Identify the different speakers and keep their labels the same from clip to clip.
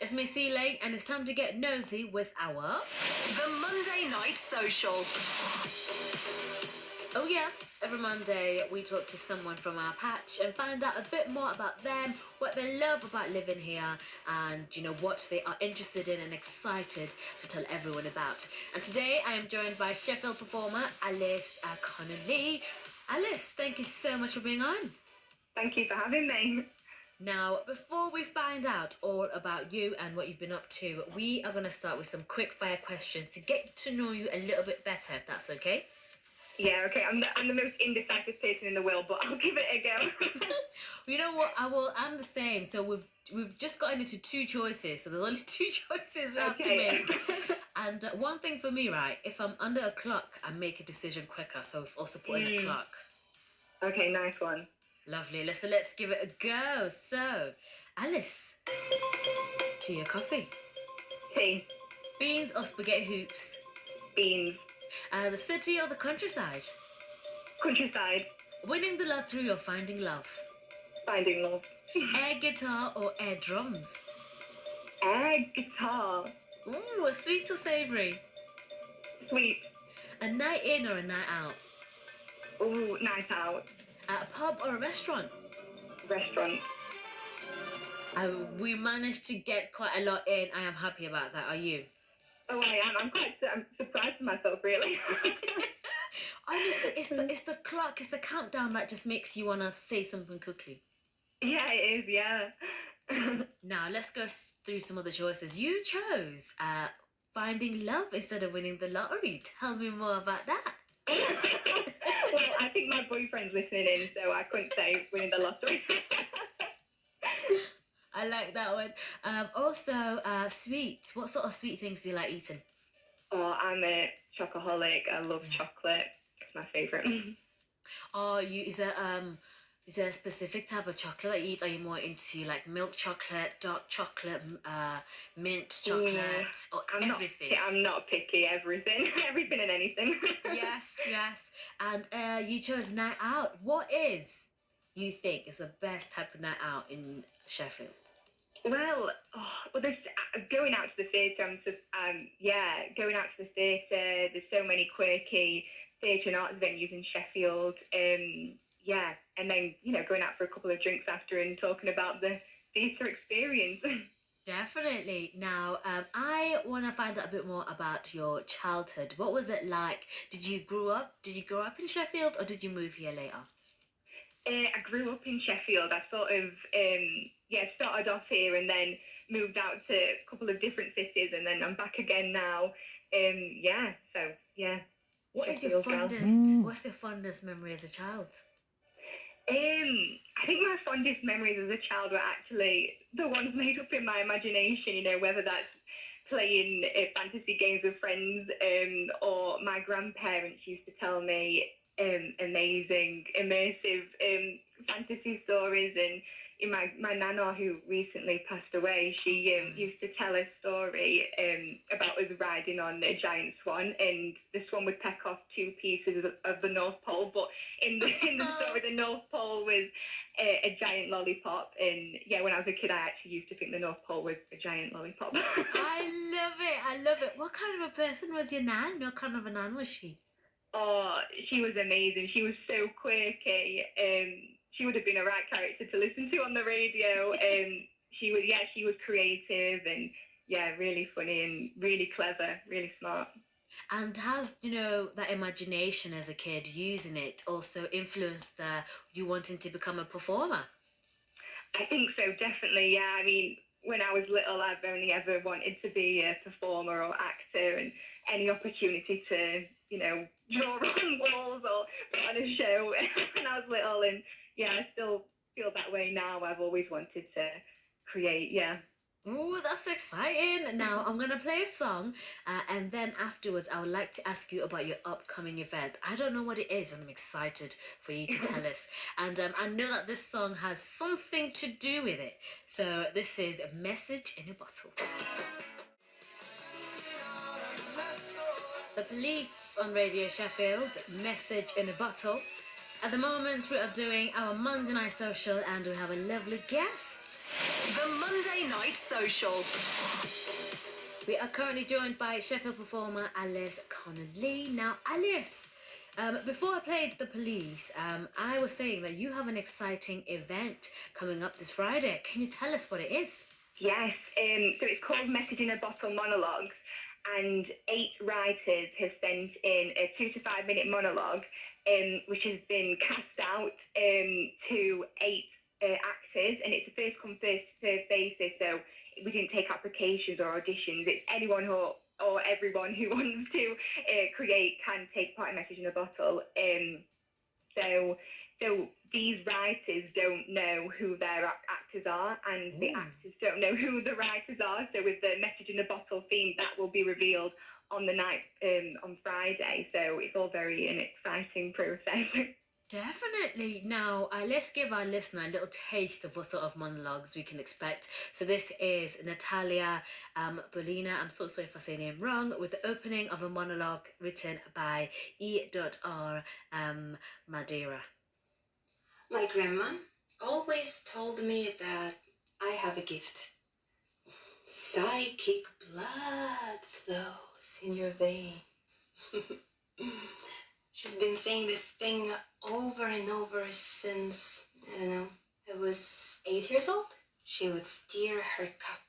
Speaker 1: It's me, Celine, and it's time to get nosy with our...
Speaker 2: The Monday Night Social.
Speaker 1: Oh yes, every Monday we talk to someone from our patch and find out a bit more about them, what they love about living here, and what they are interested in and excited to tell everyone about. And today I am joined by Sheffield performer Alice Connolly. Alice, thank you so much for being on.
Speaker 3: Thank you for having me.
Speaker 1: Now, before we find out all about you and what you've been up to, we are going to start with some quick fire questions to get to know you a little bit better, if that's okay.
Speaker 3: Yeah, okay. I'm the most indecisive person in the world, but I'll give it a go.
Speaker 1: You know what? I'm the same. So we've just gotten into two choices. So there's only two choices we have to make. And one thing for me, right? If I'm under a clock, I make a decision quicker. So I've also put in a clock.
Speaker 3: Okay, nice one.
Speaker 1: Lovely. So let's give it a go. So, Alice, tea or coffee?
Speaker 3: Tea.
Speaker 1: Beans or spaghetti hoops?
Speaker 3: Beans.
Speaker 1: The city or the countryside?
Speaker 3: Countryside.
Speaker 1: Winning the lottery or finding love?
Speaker 3: Finding love.
Speaker 1: Air guitar or air drums?
Speaker 3: Air guitar.
Speaker 1: Ooh, sweet or savoury?
Speaker 3: Sweet.
Speaker 1: A night in or a night out?
Speaker 3: Ooh, night out.
Speaker 1: A pub or a restaurant?
Speaker 3: Restaurant.
Speaker 1: We managed to get quite a lot in. I am happy about that. Are you?
Speaker 3: Oh, I am. I'm surprised with myself, really.
Speaker 1: Honestly, it's the clock, it's the countdown that just makes you want to say something quickly.
Speaker 3: Yeah, it is, yeah.
Speaker 1: Now, let's go through some of the choices. You chose finding love instead of winning the lottery. Tell me more about that.
Speaker 3: Well, I think my boyfriend's listening in, so I couldn't say winning the lottery.
Speaker 1: I like that one. Also, sweet. What sort of sweet things do you like eating?
Speaker 3: Oh, I'm a chocoholic. I love chocolate. It's my favourite.
Speaker 1: Oh, is there a specific type of chocolate that you eat? Are you more into like milk chocolate, dark chocolate, mint chocolate, or everything?
Speaker 3: I'm not picky. Everything and anything.
Speaker 1: Yes. And you chose night out. What you think is the best type of night out in Sheffield?
Speaker 3: Well, there's going out to the theatre. Going out to the theatre. There's so many quirky theatre and arts venues in Sheffield. And then going out for a couple of drinks after and talking about the theatre experience.
Speaker 1: Definitely. Now, I want to find out a bit more about your childhood. What was it like? Did you grow up in Sheffield, or did you move here later?
Speaker 3: I grew up in Sheffield. I sort of started off here and then moved out to a couple of different cities, and then I'm back again now.
Speaker 1: What's your fondest memory as a child?
Speaker 3: I think my fondest memories as a child were actually the ones made up in my imagination, whether that's playing fantasy games with friends, or my grandparents used to tell me amazing, immersive fantasy stories. And my nana, who recently passed away, she used to tell a story about us riding on a giant swan, and the swan would peck off two pieces of the North Pole. But in the story, the North Pole was a giant lollipop. And when I was a kid, I actually used to think the North Pole was a giant lollipop.
Speaker 1: I love it. What kind of a person was your nan? What kind of a nan was she?
Speaker 3: Oh, she was amazing. She was so quirky. She would have been a right character to listen to on the radio. She was creative and really funny and really clever, really smart.
Speaker 1: And has that imagination as a kid, using it, also influenced you wanting to become a performer?
Speaker 3: I think so, definitely. Yeah, I mean, when I was little, I've only ever wanted to be a performer or actor, and any opportunity to draw on walls or put on a show when I was little. And I still feel that way now. I've always wanted to create,
Speaker 1: Oh, that's exciting. Now, I'm going to play a song, and then afterwards, I would like to ask you about your upcoming event. I don't know what it is, and I'm excited for you to tell us. And I know that this song has something to do with it. So this is a Message in a Bottle. The Police on Radio Sheffield, Message in a Bottle. At the moment, we are doing our Monday Night Social and we have a lovely guest.
Speaker 2: The Monday Night Social.
Speaker 1: We are currently joined by Sheffield performer Alice Connolly. Now, Alice, before I played The Police, I was saying that you have an exciting event coming up this Friday. Can you tell us what it is?
Speaker 3: Yes, so it's called Message in a Bottle Monologues, and 8 writers have sent in a 2 to 5 minute monologue, which has been cast out to 8 actors, and it's a first come first served basis. So we didn't take applications or auditions. It's anyone or everyone who wants to create can take part in Message in a Bottle. So these writers don't know who their actors are, and the actors don't know who the writers are. So with the Message in a Bottle theme, that will be revealed on the night on Friday. So it's all very an exciting process.
Speaker 1: Definitely. Now, let's give our listener a little taste of what sort of monologues we can expect. So this is Natalia Bolina, I'm so sorry if I say your name wrong, with the opening of a monologue written by E.R. Madeira.
Speaker 4: My grandma always told me that I have a gift. Psychic blood flows in your vein. She's been saying this thing over and over since, I don't know, I was 8 years old. She would steer her cup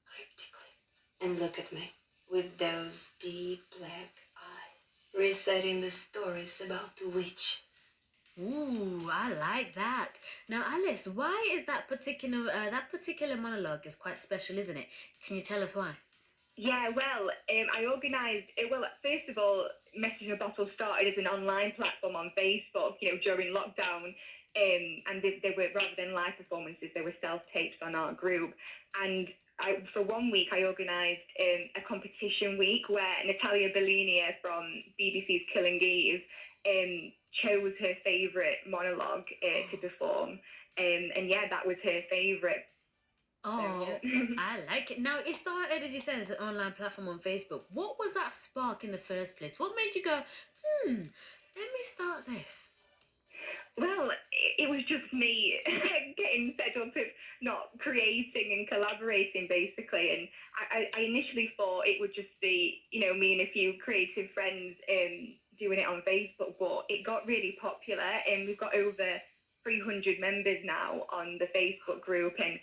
Speaker 4: cryptically and look at me with those deep black eyes, reciting the stories about the witches.
Speaker 1: Ooh, I like that. Now, Alice, why is that particular monologue is quite special, isn't it? Can you tell us why?
Speaker 3: Yeah, well, I organised, first of all, Message in a Bottle started as an online platform on Facebook, during lockdown, and they were, rather than live performances, they were self-tapes on our group. And for 1 week, I organised a competition week where Natalia Bolina from BBC's Killing Eve chose her favourite monologue to perform. And yeah, that was her favourite.
Speaker 1: Oh,
Speaker 3: So, yeah.
Speaker 1: I like it. Now, it started, as you said, as an online platform on Facebook. What was that spark in the first place? What made you go, let me start this?
Speaker 3: Well, it was just me getting fed up of not creating and collaborating, basically. And I initially thought it would just be, me and a few creative friends doing it on Facebook, but it got really popular, and we've got over 300 members now on the Facebook group. And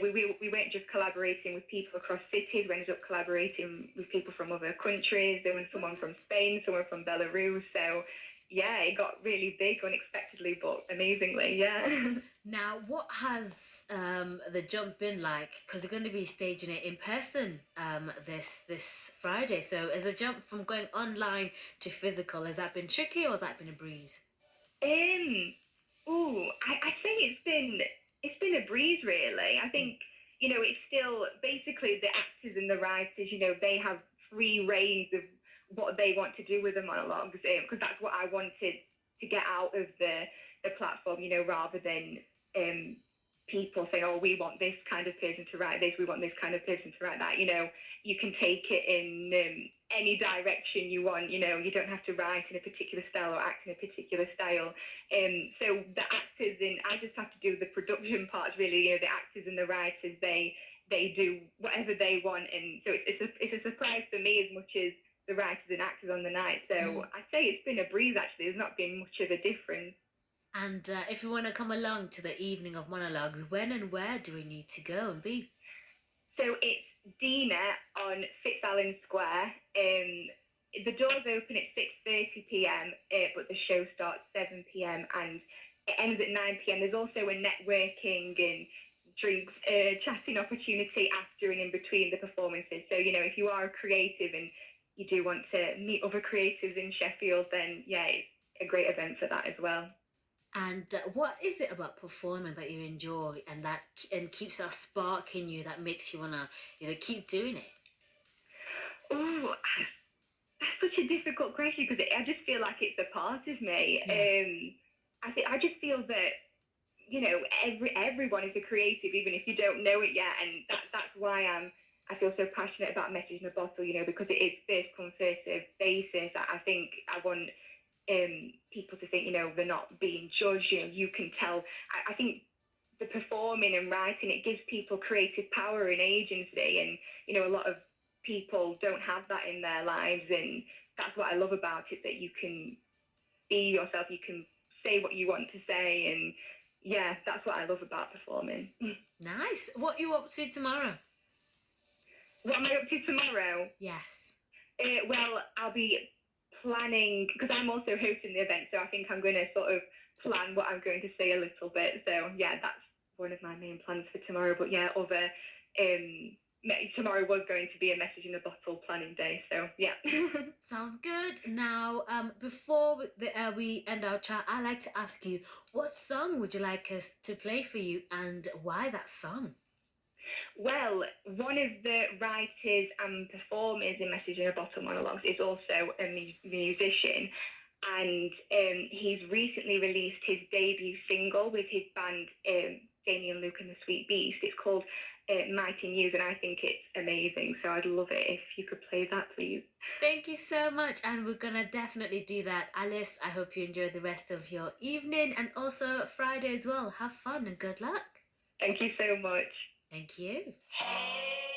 Speaker 3: we weren't just collaborating with people across cities, we ended up collaborating with people from other countries. There was someone from Spain, someone from Belarus. So yeah, it got really big unexpectedly, but amazingly. Yeah.
Speaker 1: Now, what has the jump been like? Because you're going to be staging it in person this Friday. So has the jump from going online to physical, has that been tricky or has that been a breeze?
Speaker 3: I say it's been a breeze, really. I think, it's still basically the actors and the writers, they have free reins of what they want to do with the monologues, because that's what I wanted to get out of the platform, rather than people saying, oh, we want this kind of person to write this, we want this kind of person to write that. You can take it in any direction you want. You don't have to write in a particular style or act in a particular style. So the actors, I just have to do the production parts, really. The actors and the writers, they do whatever they want, and so it's a surprise for me as much as the writers and actors on the night. So I'd say it's been a breeze, actually. There's not been much of a difference.
Speaker 1: And if you want to come along to the evening of monologues, when and where do we need to go and be?
Speaker 3: So it's Dina on Fitzallen Square. The doors open at 6:30 p.m, but the show starts 7 p.m, and it ends at 9 p.m. There's also a networking and drinks, chatting opportunity after and in between the performances. So, if you are a creative and you do want to meet other creatives in Sheffield, then yeah, it's a great event for that as well.
Speaker 1: And what is it about performing that you enjoy and keeps that spark in you that makes you wanna keep doing it?
Speaker 3: Oh, that's such a difficult question, because I just feel like it's a part of me.
Speaker 1: Yeah.
Speaker 3: I just feel that everyone is a creative, even if you don't know it yet, and that's why I feel so passionate about Message in a Bottle. Because it is first come first served basis. I think I want people to think, they're not being judged. You can tell. I think the performing and writing, it gives people creative power and agency, and a lot of people don't have that in their lives, and that's what I love about it, that you can be yourself, you can say what you want to say, and yeah, that's what I love about performing.
Speaker 1: Nice. What are you up to tomorrow?
Speaker 3: What am I up to tomorrow?
Speaker 1: Yes.
Speaker 3: Well, I'll be planning, because I'm also hosting the event, so I think I'm going to sort of plan what I'm going to say a little bit. So yeah, that's one of my main plans for tomorrow. But yeah, tomorrow was going to be a message in a bottle planning day. So yeah.
Speaker 1: Sounds good. Now, before we end our chat, I like to ask you, what song would you like us to play for you, and why that song?
Speaker 3: Well, one of the writers and performers in Message in a Bottle monologues is also a musician, and he's recently released his debut single with his band, Damien, Luke and the Sweet Beast. It's called Mighty News, and I think it's amazing, so I'd love it if you could play that, please.
Speaker 1: Thank you so much, and we're gonna definitely do that. Alice, I hope you enjoy the rest of your evening and also Friday as well. Have fun and good luck.
Speaker 3: Thank you so much.
Speaker 1: Thank you.
Speaker 2: Hey.